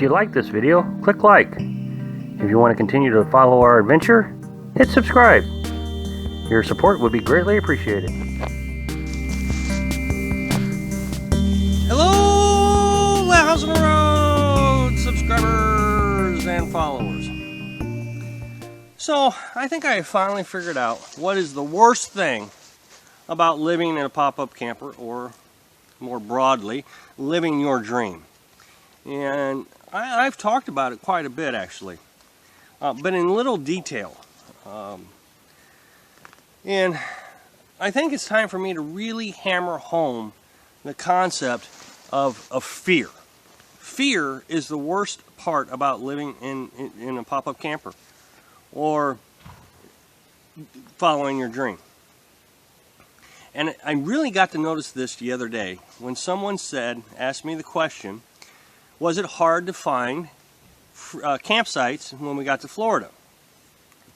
If you like this video, click like. If you want to continue to follow our adventure, hit subscribe. Your support would be greatly appreciated. Hello, House on the Road subscribers and followers. So, I think I finally figured out what is the worst thing about living in a pop-up camper, or more broadly, living your dream. And I've talked about it quite a bit, actually, but in little detail. And I think it's time for me to really hammer home the concept of fear. Fear is the worst part about living in a pop-up camper or following your dream. And I really got to notice this the other day when someone asked me the question, was it hard to find campsites when we got to Florida?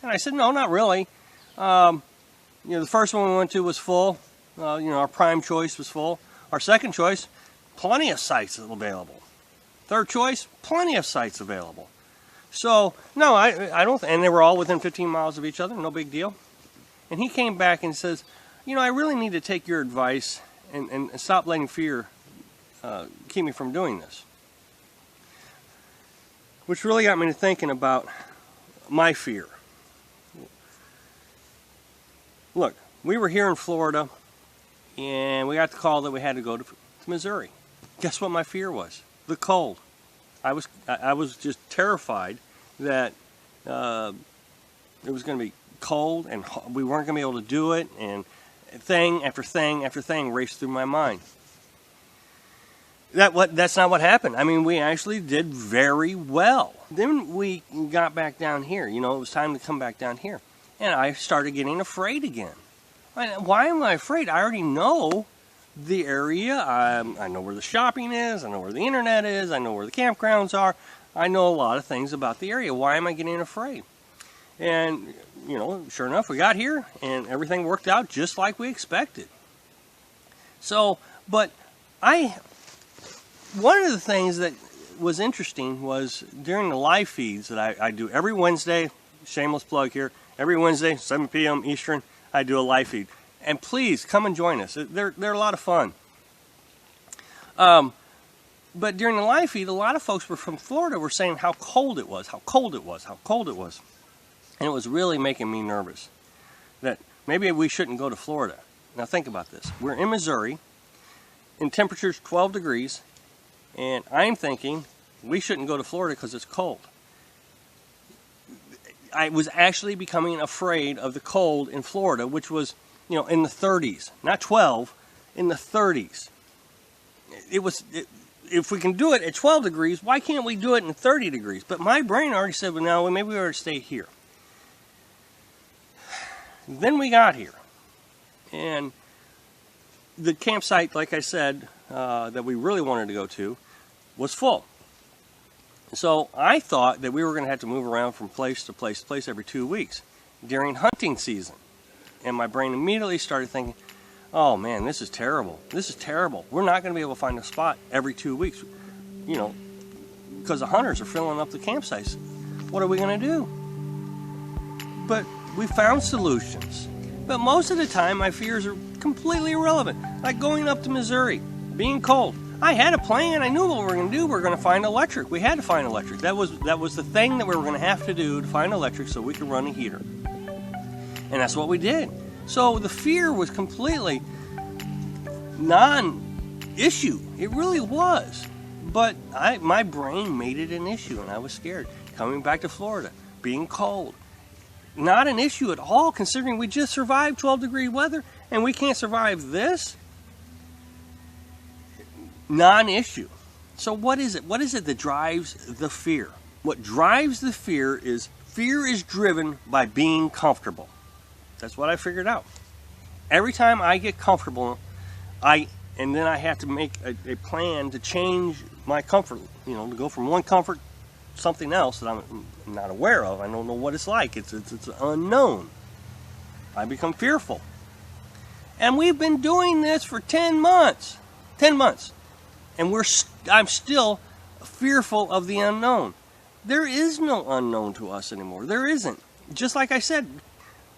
And I said, no, not really. The first one we went to was full. Our prime choice was full. Our second choice, plenty of sites available. Third choice, plenty of sites available. So, no, I don't, and they were all within 15 miles of each other, no big deal. And he came back and says, I really need to take your advice and stop letting fear keep me from doing this. Which really got me to thinking about my fear. Look, we were here in Florida, and we got the call that we had to go to Missouri. Guess what my fear was? The cold. I was just terrified that it was going to be cold, and we weren't going to be able to do it, and thing after thing after thing raced through my mind. That's not what happened. I mean, we actually did very well. Then we got back down here. It was time to come back down here. And I started getting afraid again. Why am I afraid? I already know the area. I know where the shopping is. I know where the internet is. I know where the campgrounds are. I know a lot of things about the area. Why am I getting afraid? And, sure enough, we got here and everything worked out just like we expected. So, but one of the things that was interesting was during the live feeds that I do every Wednesday, shameless plug here, every Wednesday, 7 p.m. Eastern, I do a live feed. And please, come and join us. They're a lot of fun. But during the live feed, a lot of folks were from Florida were saying how cold it was, how cold it was, how cold it was. And it was really making me nervous that maybe we shouldn't go to Florida. Now think about this. We're in Missouri, and temperature's 12 degrees, and I'm thinking we shouldn't go to Florida because it's cold. I was actually becoming afraid of the cold in Florida, which was, in the 30s, not 12, in the 30s. If we can do it at 12 degrees, why can't we do it in 30 degrees? But my brain already said, well, no, maybe we ought to stay here. Then we got here, and the campsite, like I said, that we really wanted to go to was full. So I thought that we were going to have to move around from place to place to place every 2 weeks during hunting season. And my brain immediately started thinking, oh man, this is terrible. This is terrible. We're not going to be able to find a spot every 2 weeks, because the hunters are filling up the campsites. What are we going to do? But we found solutions. But most of the time, my fears are completely irrelevant. Like going up to Missouri, being cold. I had a plan. I knew what we were going to do. We were going to find electric. We had to find electric. That was the thing that we were going to have to do to find electric so we could run a heater. And that's what we did. So the fear was completely non-issue. It really was. But my brain made it an issue, and I was scared. Coming back to Florida, being cold. Not an issue at all, considering we just survived 12-degree weather, and we can't survive this? Non-issue. So what is it? What is it that drives the fear? What drives the fear is driven by being comfortable. That's what I figured out. Every time I get comfortable, and then I have to make a plan to change my comfort, to go from one comfort to something else that I'm not aware of. I don't know what it's like. It's unknown. I become fearful. And we've been doing this for 10 months. 10 months. And I'm still fearful of the unknown. There is no unknown to us anymore. There isn't. Just like I said,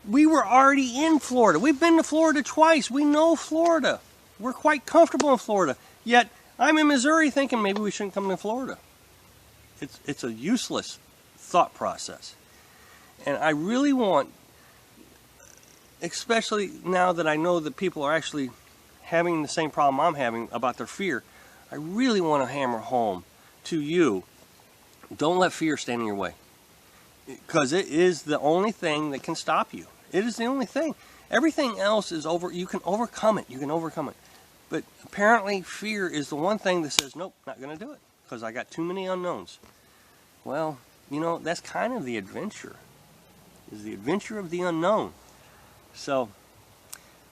we were already in Florida. We've been to Florida twice. We know Florida. We're quite comfortable in Florida. Yet I'm in Missouri thinking maybe we shouldn't come to Florida. It's a useless thought process. And I really want, especially now that I know that people are actually having the same problem I'm having about their fear, I really want to hammer home to you, don't let fear stand in your way. Because it is the only thing that can stop you. It is the only thing. Everything else is you can overcome it. You can overcome it. But apparently fear is the one thing that says, nope, not going to do it. Because I got too many unknowns. Well, you know, that's kind of the adventure. Is the adventure of the unknown. So,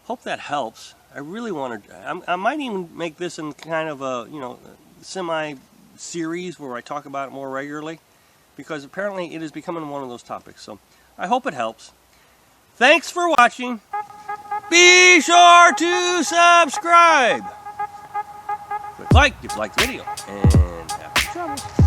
hope that helps. I really want to, I might even make this in kind of a, you know, semi-series where I talk about it more regularly. Because apparently it is becoming one of those topics. So, I hope it helps. Thanks for watching. Be sure to subscribe. Click like if you like the video. And happy travels.